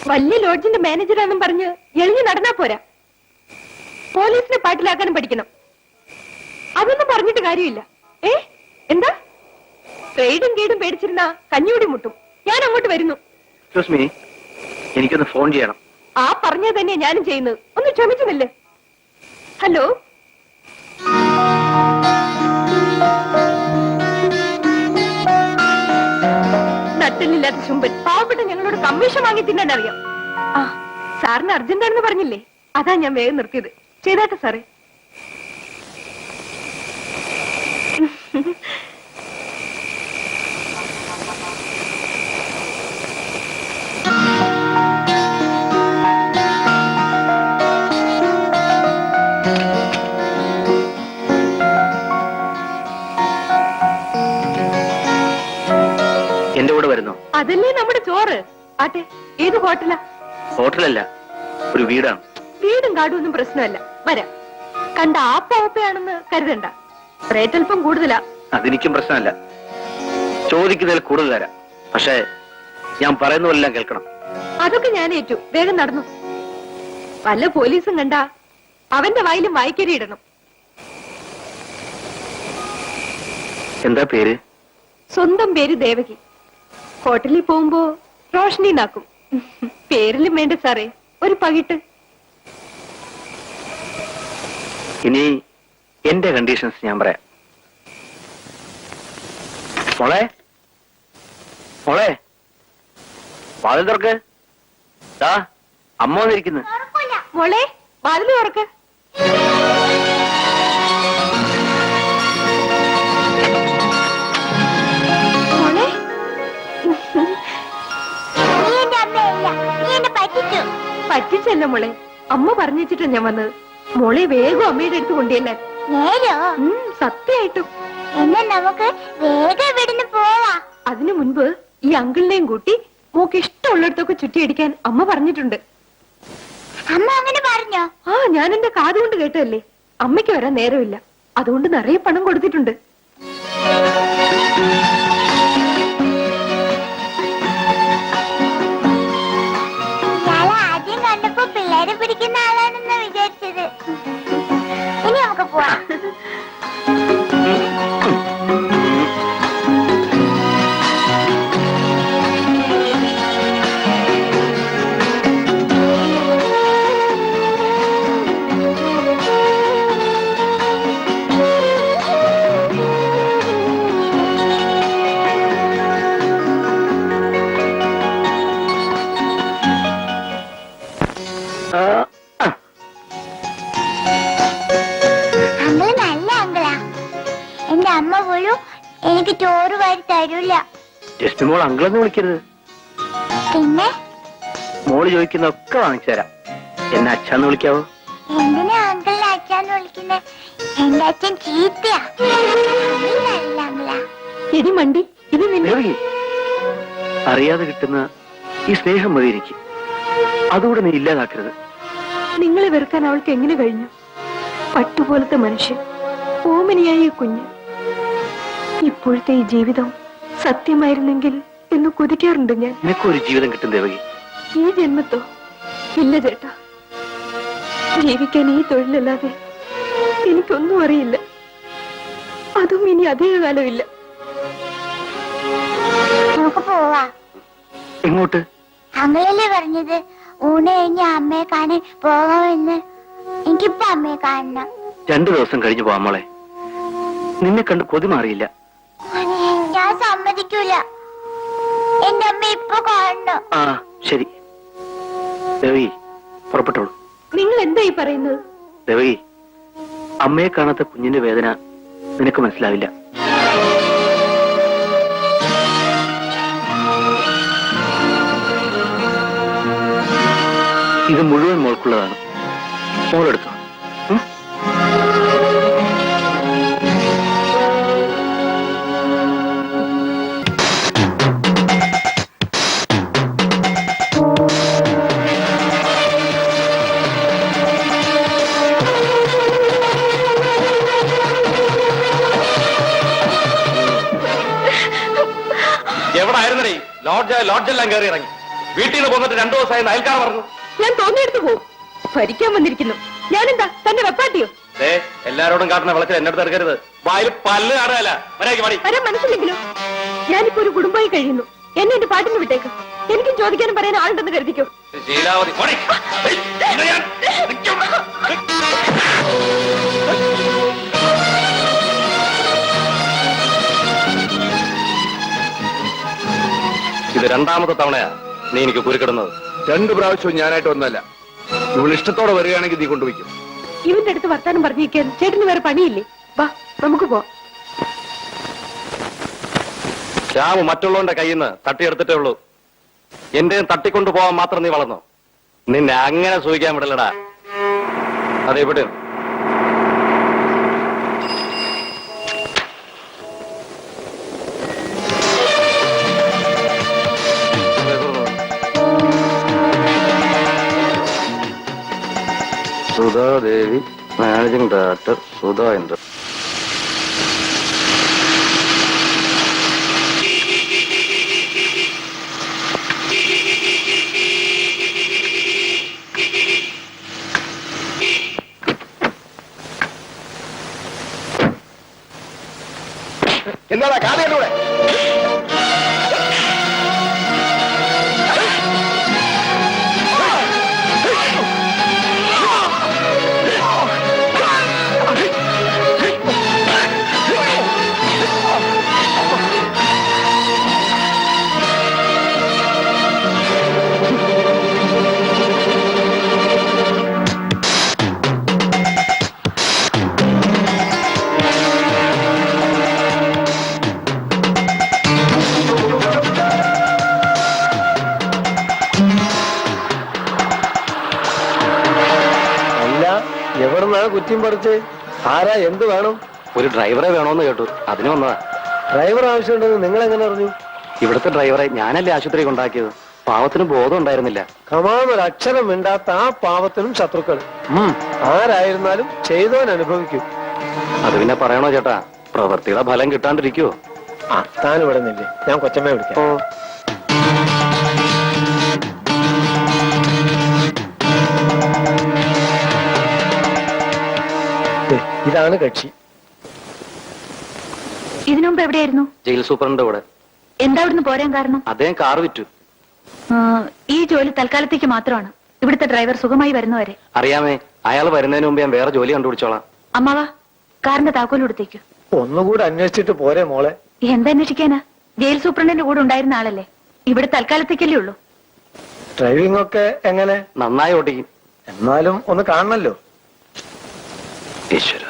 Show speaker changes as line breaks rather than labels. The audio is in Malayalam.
വലിയ ലോഡ്ജിന്റെ മാനേജറാണെന്നും പറഞ്ഞ് എളിഞ്ഞു നടന്നാ പോരാ. പോലീസിനെ പാട്ടിലാക്കാനും പഠിക്കണം. അതൊന്നും പറഞ്ഞിട്ട് കാര്യമില്ല. എന്താ ട്രേഡും കേടും പേടിച്ചിരുന്ന കഞ്ഞൂടി മുട്ടും. ഞാൻ അങ്ങോട്ട് വരുന്നു.
എനിക്കൊന്ന് ഫോൺ ചെയ്യണം.
ആ പറഞ്ഞത് തന്നെ ഞാനും ചെയ്യുന്നത്. ഒന്ന് ക്ഷമിച്ചുന്നില്ലേ? ഹലോ, നട്ടലില്ലാത്ത ചുമ്പൻ പാവപ്പെട്ട ഞങ്ങളോട് കമ്മീഷൻ വാങ്ങി തിന്നാൻ അറിയാം. ആ സാറിന് അർജന്റാണെന്ന് പറഞ്ഞില്ലേ, അതാ ഞാൻ വേഗം നിർത്തിയത്. ചെയ്താട്ടെ സാറേ.
എന്റെ കൂടെ വരുന്നോ?
അതല്ലേ നമ്മുടെ ചോറ്. ആട്ടെ, ഏത് ഹോട്ടലാ?
ഹോട്ടലല്ല, ഒരു വീടാണ്.
വീടും കാടും ഒന്നും പ്രശ്നമല്ല, വരാം. കണ്ട ആപ്പയാണെന്ന് കരുതണ്ട. റേറ്റ് അല്പം കൂടുതലാ.
അതെനിക്കും പ്രശ്നമല്ല, ചോദിക്കുന്നതിൽ കൂടുതൽ തരാം. പക്ഷേ ഞാൻ പറയുന്നതെല്ലാം കേൾക്കണം.
അതൊക്കെ ഞാൻ ഏറ്റു. വേഗം നടന്നു. വല്ല പോലീസും കണ്ട അവന്റെ വായിലും വായിക്കരി ഇടണം.
എന്താ പേര്?
സ്വന്തം പേര് ദേവകി. ഹോട്ടലിൽ പോകുമ്പോ റോഷനി നാക്കും. പേരിലും വേണ്ട സാറേ ഒരു പകിട്ട്.
ഇനി എന്റെ കണ്ടീഷൻസ് ഞാൻ പറയാം. മോളെ, മോളെ, വാതിൽ തുറക്ക്. അമ്മ വന്നിരിക്കുന്നു.
മോളെ, വാതിൽ തുറക്ക്. മോളെ, പറ്റിച്ചല്ല മോളെ, അമ്മ പറഞ്ഞിട്ടാ ഞാൻ വന്നത്. മോളെ വേഗം അമ്മയുടെ അടുത്ത് കൊണ്ടുവല്ലാൻ. സത്യമായിട്ടും
എന്നാ നമുക്ക് വേഗം ഇവിടുന്ന് പോവാ.
അതിനു മുൻപ് ഈ അങ്കിളിനെയും കൂട്ടി മോക്ക് ഇഷ്ടമുള്ളിടത്തൊക്കെ ചുറ്റിയടിക്കാൻ അമ്മ പറഞ്ഞിട്ടുണ്ട്.
അമ്മ അങ്ങനെ പറഞ്ഞോ?
ആ, ഞാൻ എന്റെ കാതുകൊണ്ട് കേട്ടതല്ലേ. അമ്മയ്ക്ക് വരാൻ നേരമില്ല, അതുകൊണ്ട് നിറയെ പണം കൊടുത്തിട്ടുണ്ട്.
ആദ്യം കണ്ടപ്പോ പിള്ളേരെ പിടിക്കുന്ന ആളാണെന്ന് വിചാരിച്ചത്. ഇനി നമുക്ക് പോവാം. അങ്കിള് നല്ല അങ്കിളാ. എന്റെ അമ്മ പോലും എനിക്ക് ചോറ് വാരി തരൂല.
ജസ്റ്റ് മോൾ അങ്കിളെന്ന് വിളിക്കരുത്.
പിന്നെ
മോള് ചോദിക്കുന്നൊക്കെ വാങ്ങിച്ചു തരാം. എന്നെ അച്ഛന്ന് വിളിക്കാവോ?
എന്തിനാ അങ്കിളിനെ അച്ഛന്ന് വിളിക്കുന്നത്? എന്റെ അച്ഛൻ ചീത്തയാ. നല്ല അങ്കിളാ.
എടി മണ്ടി, ഇത് നിന്നെ
അറിയാതെ കിട്ടുന്ന ഈ സ്നേഹം മതി എനിക്ക്. അതുകൂടെ നീ ഇല്ലാതാക്കരുത്.
നിങ്ങളെ വെറുക്കാൻ അവൾക്ക് എങ്ങനെ കഴിഞ്ഞു? പട്ടുപോലത്തെ മനുഷ്യൻ, ഓമനിയായ കുഞ്ഞ്. ഇപ്പോഴത്തെ ഈ ജീവിതം സത്യമായിരുന്നെങ്കിൽ എന്ന് കൊതിക്കാറുണ്ട് ഞാൻ.
നിനക്കൊരു ജീവിതം കിട്ടും ദേവകി.
ഈ ജന്മത്തോ? ഇല്ല ചേട്ടാ, ജീവിക്കാൻ ഈ തൊഴിലല്ലാതെ എനിക്കൊന്നും അറിയില്ല. അതും ഇനി അധിക കാലമില്ല.
നമുക്ക് പോവാ.
എങ്ങോട്ട്?
അങ്കിളല്ലേ പറഞ്ഞത് ഊണ് കഴിഞ്ഞ് അമ്മയെ കാണാൻ പോകാമെന്ന്. എനിക്കിപ്പോ അമ്മയെ കാണണം.
2 ദിവസം കഴിഞ്ഞു പോവാം മോളെ. നിന്നെ കണ്ട് കൊതി മാറിയില്ല.
ഞാൻ സമ്മതിക്കൂല. എന്റെ അമ്മ ഇപ്പൊ കാണണം.
ആ ശരി ദേവകി, പുറപ്പെട്ടോളൂ.
നിങ്ങൾ എന്താ ഈ പറയുന്നത്?
ദേവകി, അമ്മയെ കാണാത്ത കുഞ്ഞിന്റെ വേദന നിനക്ക് മനസ്സിലാവില്ല. ഇത് മുഴുവൻ മോൾക്കുള്ളതാണ്. മോളെടുത്തോ.
എവിടായിരുന്നേ? ലോഡ്ജെല്ലാം കയറി ഇറങ്ങി.
വീട്ടിൽ നിന്ന് പോന്നിട്ട് 2 ദിവസമായി അയൽക്കാർ പറഞ്ഞു.
ഞാൻ തോന്നിയെടുത്ത് പോവും. ഭരിക്കാൻ വന്നിരിക്കുന്നു. ഞാനെന്താ തന്റെ വെപ്പാട്ടിയോ?
എല്ലാരോടും കാട്ടുന്ന വിളച്ചിൽ എന്നെ അടുത്ത് എടുക്കരുത്. വായിൽ പല്ല് കാണുകയല്ല.
വരാൻ മനസ്സില്ലെങ്കിലോ? ഞാനിപ്പോ ഒരു കുടുംബമായി കഴിയുന്നു. എന്നെ എന്റെ പാട്ടിന് വിട്ടേക്ക്. എനിക്കും ചോദിക്കാനും പറയാൻ ആളുണ്ടെന്ന് കരുതിക്കോ.
ശീലാവതി ഇത് 2ാമത്തെ തവണയാ നീ എനിക്ക് കുരുക്കിടുന്നത്.
2 പ്രാവശ്യവും ഞാനായിട്ട് ഒന്നല്ല. ഇവൾ ഇഷ്ടത്തോടെ വരികയാണെങ്കിൽ നീ കൊണ്ടുപോയിക്കും.
ഇവന്റെ അടുത്ത് വർത്താനം പറഞ്ഞിരിക്കാൻ ചേട്ടന് വേറെ പണിയില്ലേ? വാ നമുക്ക് പോവാം.
ശ്യാമ് മറ്റുള്ളവന്റെ കയ്യിൽ നിന്ന് തട്ടിയെടുത്തിട്ടേ ഉള്ളൂ. എന്റെയും തട്ടിക്കൊണ്ടു പോവാൻ മാത്രം നീ വളർന്നു. നിന്നെ അങ്ങനെ സൂഹിക്കാൻ വിടലടാ. അതെവിടെ സുധാദേവി, മാനേജിംഗ് ഡയറക്ടർ, സുധാ ഇന്ദ്ര.
എന്താടാ കാതയുടെ
എവിടുന്നാ കുറ്റിയും പറിച്ച്? ആരാ, എന്ത് വേണം?
ഒരു ഡ്രൈവറെ വേണോന്ന് കേട്ടു, അതിന് വന്നതാ.
ഡ്രൈവർ ആവശ്യമുണ്ടെന്ന് നിങ്ങൾ എങ്ങനെ അറിഞ്ഞു?
ഇവിടുത്തെ ഡ്രൈവറെ ഞാനല്ലേ ആശുപത്രി കൊണ്ടാക്കിയത്. പാവത്തിന് ബോധം ഉണ്ടായിരുന്നില്ല.
കമാന്നൊരു അക്ഷരം മിണ്ടാത്ത ആ പാവത്തിനും ശത്രുക്കൾ. ആരായിരുന്നാലും ചെയ്തവൻ അനുഭവിക്കും.
അത് പിന്നെ പറയണോ ചേട്ടാ? പ്രവൃത്തിയുടെ ഫലം കിട്ടാണ്ടിരിക്കുവോ?
ആ, താൻ ഇവിടെ നില്ലേ, ഞാൻ കൊച്ചമ്മയെ വിളിക്കാം. ഇതാണ് കക്ഷി.
ഇതിനു മുമ്പ് എവിടെയായിരുന്നു?
ജയിൽ സൂപ്രണ്ടിന്റെ കൂടെ.
എന്താ ഇവിടുന്ന് പോരാൻ കാരണം?
അദ്ദേഹം കാർ വിറ്റു.
ഈ ജോലി തൽക്കാലത്തേക്ക് മാത്രമാണ്. ഇവിടുത്തെ ഡ്രൈവർ സുഖമായി വരുന്നവരെ.
അറിയാമേ, അയാൾ വരുന്നതിന് മുമ്പ് ഞാൻ വേറെ ജോലി കണ്ടുപിടിച്ചോളാം.
അമ്മാവാ, കാറിന്റെ താക്കോൽ കൊടുത്തേക്കു.
ഒന്നുകൂടെ അന്വേഷിച്ചിട്ട് പോരെ മോളെ.
എന്തന്വേഷിക്കാനാ? ജയിൽ സൂപ്രണ്ടിന്റെ കൂടെ ഉണ്ടായിരുന്ന ആളല്ലേ. ഇവിടെ തൽക്കാലത്തേക്കല്ലേ ഉള്ളൂ.
ഡ്രൈവിംഗ് ഒക്കെ എങ്ങനെ?
നന്നായി ഓടിക്കും.
എന്നാലും ഒന്ന് കാണണല്ലോ.
ഈശ്വര.